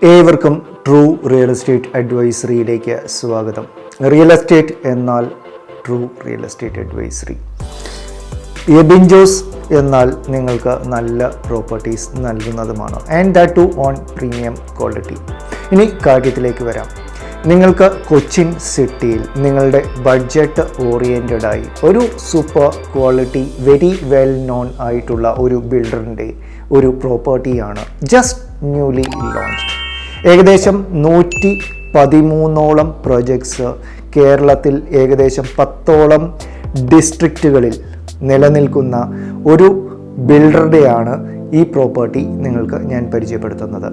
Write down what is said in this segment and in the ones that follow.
ഏവർക്കും true real estate അഡ്വൈസറിയിലേക്ക് സ്വാഗതം. റിയൽ എസ്റ്റേറ്റ് എന്നാൽ ട്രൂ റിയൽ എസ്റ്റേറ്റ് അഡ്വൈസറി. എബിൻ ജോസ് എന്നാൽ നിങ്ങൾക്ക് നല്ല പ്രോപ്പർട്ടീസ് നൽകുന്നതുമാണ്, and that too on premium quality. ഇനി കാര്യത്തിലേക്ക് വരാം. നിങ്ങൾക്ക് കൊച്ചിൻ സിറ്റിയിൽ നിങ്ങളുടെ ബഡ്ജറ്റ് ഓറിയൻറ്റഡായി ഒരു super quality very well known ആയിട്ടുള്ള ഒരു ബിൽഡറിൻ്റെ ഒരു പ്രോപ്പർട്ടിയാണ് ജസ്റ്റ് ന്യൂലി ലോഞ്ച്ഡ്. ഏകദേശം 113 പ്രൊജക്ട്സ് കേരളത്തിൽ ഏകദേശം 10 ഡിസ്ട്രിക്റ്റുകളിൽ നിലനിൽക്കുന്ന ഒരു ബിൽഡറുടെയാണ് ഈ പ്രോപ്പർട്ടി നിങ്ങൾക്ക് ഞാൻ പരിചയപ്പെടുത്തുന്നത്.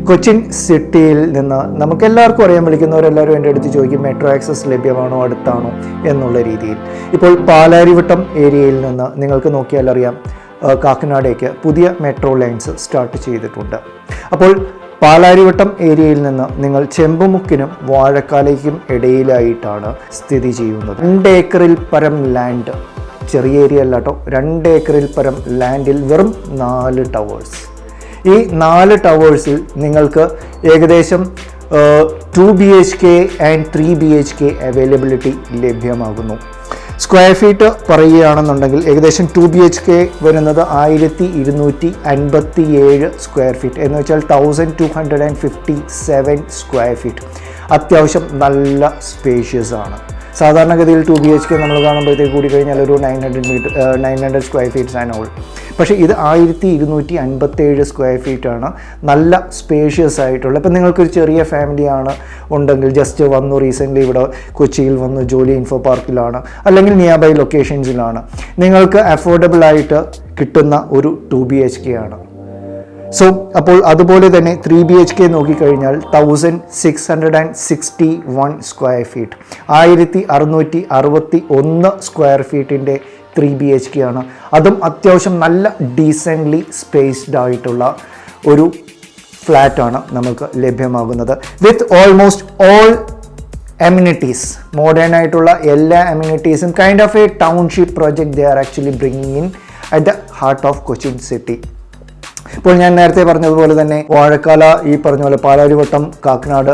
കൊച്ചിൻ സിറ്റിയിൽ നിന്ന് നമുക്കെല്ലാവർക്കും അറിയാൻ, വിളിക്കുന്നവരെല്ലാവരും എൻ്റെ അടുത്ത് ചോദിക്കും മെട്രോ ആക്സസ് ലഭ്യമാണോ, അടുത്താണോ എന്നുള്ള രീതിയിൽ. ഇപ്പോൾ പാലാരിവട്ടം ഏരിയയിൽ നിന്ന് നിങ്ങൾക്ക് നോക്കിയാൽ അറിയാം, കാക്കനാടേക്ക് പുതിയ മെട്രോ ലൈൻസ് സ്റ്റാർട്ട് ചെയ്തിട്ടുണ്ട്. അപ്പോൾ പാലാരിവട്ടം ഏരിയയിൽ നിന്ന് നിങ്ങൾ ചെമ്പുമുക്കിനും വാഴക്കാലയ്ക്കും ഇടയിലായിട്ടാണ് സ്ഥിതി ചെയ്യുന്നത്. 2 ഏക്കറിൽ പരം ലാൻഡ്, ചെറിയ ഏരിയ അല്ല കേട്ടോ, 2 ഏക്കറിൽ പരം ലാൻഡിൽ വെറും 4 ടവേഴ്സ്. ഈ 4 ടവേഴ്സിൽ നിങ്ങൾക്ക് ഏകദേശം 2 BHK ആൻഡ് 3 BHK അവൈലബിലിറ്റി ലഭ്യമാകുന്നു. സ്ക്വയർ ഫീറ്റ് പറയുകയാണെന്നുണ്ടെങ്കിൽ ഏകദേശം 2 BHK വരുന്നത് 1257 സ്ക്വയർ ഫീറ്റ്, എന്ന് വെച്ചാൽ 1257 സ്ക്വയർ ഫീറ്റ്. അത്യാവശ്യം നല്ല സ്പേഷ്യസ് ആണ്. സാധാരണഗതിയിൽ 2 BHK നമ്മൾ കാണുമ്പോഴത്തേക്ക് കൂടി കഴിഞ്ഞാൽ ഒരു 900 സ്ക്വയർ ഫീറ്റ്സ് ആൻഡ് ഓൾ. പക്ഷേ ഇത് 1257 സ്ക്വയർ ഫീറ്റാണ്. നല്ല സ്പേഷ്യസ് ആയിട്ടുള്ള. ഇപ്പം നിങ്ങൾക്കൊരു ചെറിയ ഫാമിലിയാണ് ഉണ്ടെങ്കിൽ, ജസ്റ്റ് വന്നു റീസെൻ്റ്ലി ഇവിടെ കൊച്ചിയിൽ വന്നു, ജോലി ഇൻഫോ പാർക്കിലാണ് അല്ലെങ്കിൽ നിയർ ബൈ ലൊക്കേഷൻസിലാണ്, നിങ്ങൾക്ക് അഫോർഡബിൾ ആയിട്ട് കിട്ടുന്ന ഒരു 2 BHK ആണ്. സോ അപ്പോൾ അതുപോലെ തന്നെ 3 BHK നോക്കിക്കഴിഞ്ഞാൽ 1661 സ്ക്വയർ ഫീറ്റ്, 1661 സ്ക്വയർ ഫീറ്റിൻ്റെ 3 BHK ആണ്. അതും അത്യാവശ്യം നല്ല ഡീസൻ്റ്ലി സ്പേസ്ഡ് ആയിട്ടുള്ള ഒരു ഫ്ലാറ്റാണ് നമുക്ക് ലഭ്യമാകുന്നത്. With almost all amenities, modern ആയിട്ടുള്ള എല്ലാ അമ്യൂണിറ്റീസും, kind of a township project they are actually bringing in at the heart of Cochin city. ഇപ്പോൾ ഞാൻ നേരത്തെ പറഞ്ഞതുപോലെ തന്നെ വാഴക്കാല, ഈ പറഞ്ഞ പോലെ പാലാരിവട്ടം, കാക്കനാട്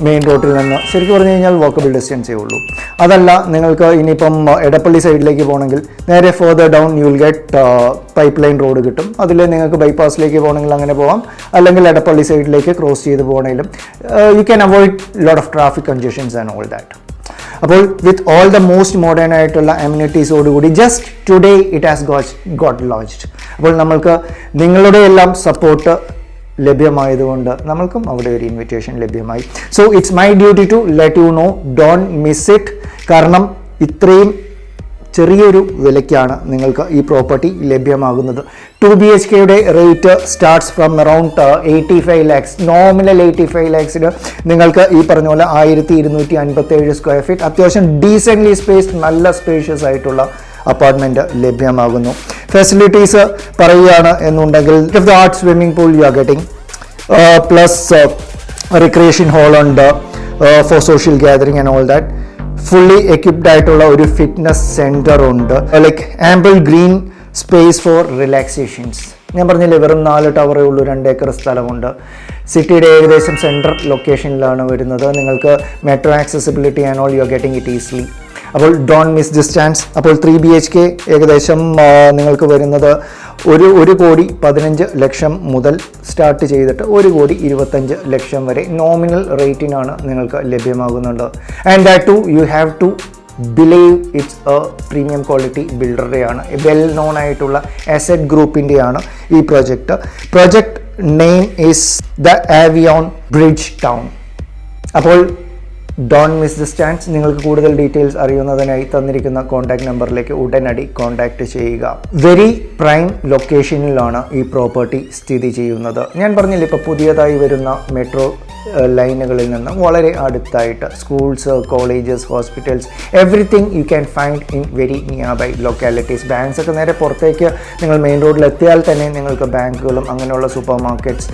മെയിൻ റോഡിൽ നിന്ന് ശരിക്കും പറഞ്ഞു കഴിഞ്ഞാൽ വാക്കബിൾ ഡിസ്റ്റൻസേ ഉള്ളൂ. അതല്ല, നിങ്ങൾക്ക് ഇനിയിപ്പം എടപ്പള്ളി സൈഡിലേക്ക് പോകണമെങ്കിൽ നേരെ further down you will get pipe line road കിട്ടും. അതിൽ നിങ്ങൾക്ക് ബൈപ്പാസിലേക്ക് പോകണമെങ്കിൽ അങ്ങനെ പോകാം, അല്ലെങ്കിൽ എടപ്പള്ളി സൈഡിലേക്ക് ക്രോസ് ചെയ്ത് പോകണമെങ്കിലും you can avoid lot of traffic congestions and all that. അപ്പോൾ with all the most modern ആയിട്ടുള്ള അമ്യൂണിറ്റീസോടുകൂടി just today it has got launched. അപ്പോൾ നമ്മൾക്ക് നിങ്ങളുടെ എല്ലാം സപ്പോർട്ട് ലഭ്യമായതുകൊണ്ട് നമ്മൾക്കും അവിടെ ഒരു ഇൻവിറ്റേഷൻ ലഭ്യമായി. So it's my duty to let you know, don't miss it. കാരണം ഇത്രയും ചെറിയൊരു വിലയ്ക്കാണ് നിങ്ങൾക്ക് ഈ പ്രോപ്പർട്ടി ലഭ്യമാകുന്നത്. 2 BHKയുടെ rate starts from around 85 lakhs. Nominal 85 lakhsന് നിങ്ങൾക്ക് ഈ പറഞ്ഞ പോലെ 1257 സ്ക്വയർ ഫീറ്റ്, അത്യാവശ്യം ഡീസൻ്റ്ലി സ്പേസ്ഡ്, നല്ല സ്പേഷ്യസ് ആയിട്ടുള്ള അപ്പാർട്ട്മെൻറ്റ് ലഭ്യമാകുന്നു. ഫെസിലിറ്റീസ് പറയുകയാണ് എന്നുണ്ടെങ്കിൽ of the art swimming pool you are getting, plus recreation hall ഉണ്ട് for social gathering and all that. Fully equipped ആയിട്ടുള്ള ഒരു ഫിറ്റ്നസ് സെൻറ്റർ ഉണ്ട്, like ample green space four relaxations. ഞാൻ പറഞ്ഞില്ലേ, വെറും 4 ടവറേ ഉള്ളൂ, 2 ഏക്കർ സ്ഥലമുണ്ട്. സിറ്റിയുടെ ഏകദേശം സെൻട്രൽ ലൊക്കേഷനിലാണ് വരുന്നത്. നിങ്ങൾക്ക് metro accessibility and all U are getting it easily. അപ്പോൾ ഡോണ്ട് മിസ് ദിസ് ചാൻസ്. അപ്പോൾ 3 BHK ഏകദേശം നിങ്ങൾക്ക് വരുന്നത് 1,15,00,000 മുതൽ സ്റ്റാർട്ട് ചെയ്തിട്ട് 1,25,00,000 വരെ നോമിനൽ റേറ്റിനാണ് നിങ്ങൾക്ക് ലഭ്യമാകുന്നുണ്ട്. And that to you have to believe it's a premium quality ബിൽഡറുടെയാണ്, വെൽ നോൺ ആയിട്ടുള്ള അസറ്റ് ഗ്രൂപ്പിൻ്റെയാണ് ഈ project. Project name is the Avion bridge town. അപ്പോൾ ഡോണ്ട് മിസ് ദിസ് ചാൻസ്. നിങ്ങൾക്ക് കൂടുതൽ ഡീറ്റെയിൽസ് അറിയുന്നതിനായി തന്നിരിക്കുന്ന കോൺടാക്ട് നമ്പറിലേക്ക് ഉടനടി കോൺടാക്റ്റ് ചെയ്യുക. വെരി പ്രൈം ലൊക്കേഷനിലാണ് ഈ പ്രോപ്പർട്ടി സ്ഥിതി ചെയ്യുന്നത്. ഞാൻ പറഞ്ഞില്ല, ഇപ്പോൾ പുതിയതായി വരുന്ന മെട്രോ ലൈനുകളിൽ നിന്ന് വളരെ അടുത്തായിട്ട് schools, colleges, hospitals, everything you can find in very nearby localities. Banks ഒക്കെ നേരെ പുറത്തേക്ക് നിങ്ങൾ മെയിൻ റോഡിൽ എത്തിയാൽ തന്നെ നിങ്ങൾക്ക് ബാങ്കുകളും അങ്ങനെയുള്ള super markets,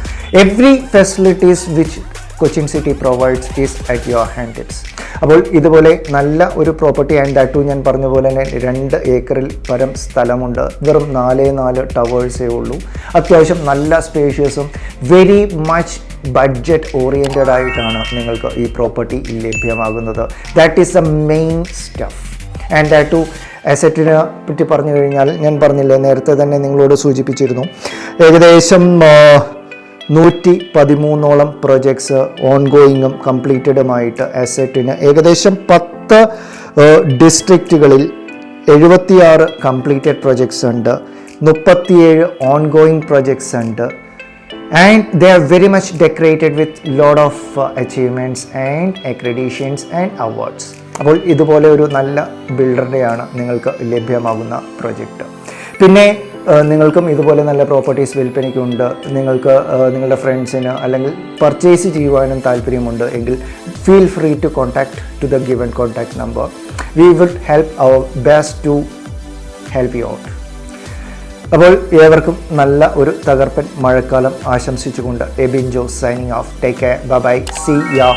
every facilities which Cochin city provides is at your hand tips. അപ്പോൾ ഇതുപോലെ നല്ല ഒരു പ്രോപ്പർട്ടി ആൻഡ് ദാറ്റ് ടു ഞാൻ പറഞ്ഞ പോലെ തന്നെ 2 ഏക്കറിൽ പരം സ്ഥലമുണ്ട്. വെറും 4 ടവേഴ്സേ ഉള്ളൂ. അത്യാവശ്യം നല്ല സ്പേഷ്യസും വെരി മച്ച് ബഡ്ജറ്റ് ഓറിയൻറ്റഡ് ആയിട്ടാണ് നിങ്ങൾക്ക് ഈ പ്രോപ്പർട്ടി ലഭ്യമാകുന്നത്. That is the main stuff. And that to അസറ്റിനെ പറ്റി പറഞ്ഞു കഴിഞ്ഞാൽ ഞാൻ പറഞ്ഞില്ലേ, നേരത്തെ തന്നെ നിങ്ങളോട് സൂചിപ്പിച്ചിരുന്നു, ഏകദേശം 113 പ്രൊജക്ട്സ് ഓൺഗോയിങ്ങും കംപ്ലീറ്റഡുമായിട്ട് അസറ്റിന് ഏകദേശം 10 ഡിസ്ട്രിക്റ്റുകളിൽ 76 കംപ്ലീറ്റഡ് പ്രൊജക്ട്സ് ഉണ്ട്, 37 ഓൺഗോയിങ് പ്രൊജക്ട്സ് ഉണ്ട്. And they are very much decorated with lot of achievements and accreditations and awards. അപ്പോൾ ഇതുപോലെ ഒരു നല്ല ബിൽഡറുടെയാണ് നിങ്ങൾക്ക് ലഭ്യമാകുന്ന പ്രൊജക്റ്റ്. പിന്നെ നിങ്ങൾക്കും ഇതുപോലെ നല്ല പ്രോപ്പർട്ടീസ് വിൽപ്പനയ്ക്കുണ്ട്, നിങ്ങൾക്ക് നിങ്ങളുടെ ഫ്രണ്ട്സിന് അല്ലെങ്കിൽ പർച്ചേസ് ചെയ്യുവാനും താല്പര്യമുണ്ട് എങ്കിൽ feel free to contact to the given contact number. We will help our best to help you out. അപ്പോൾ ഏവർക്കും നല്ല ഒരു തകർപ്പൻ മഴക്കാലം ആശംസിച്ചുകൊണ്ട് Ebin Jose signing off. Take care, bye bye, see യാ.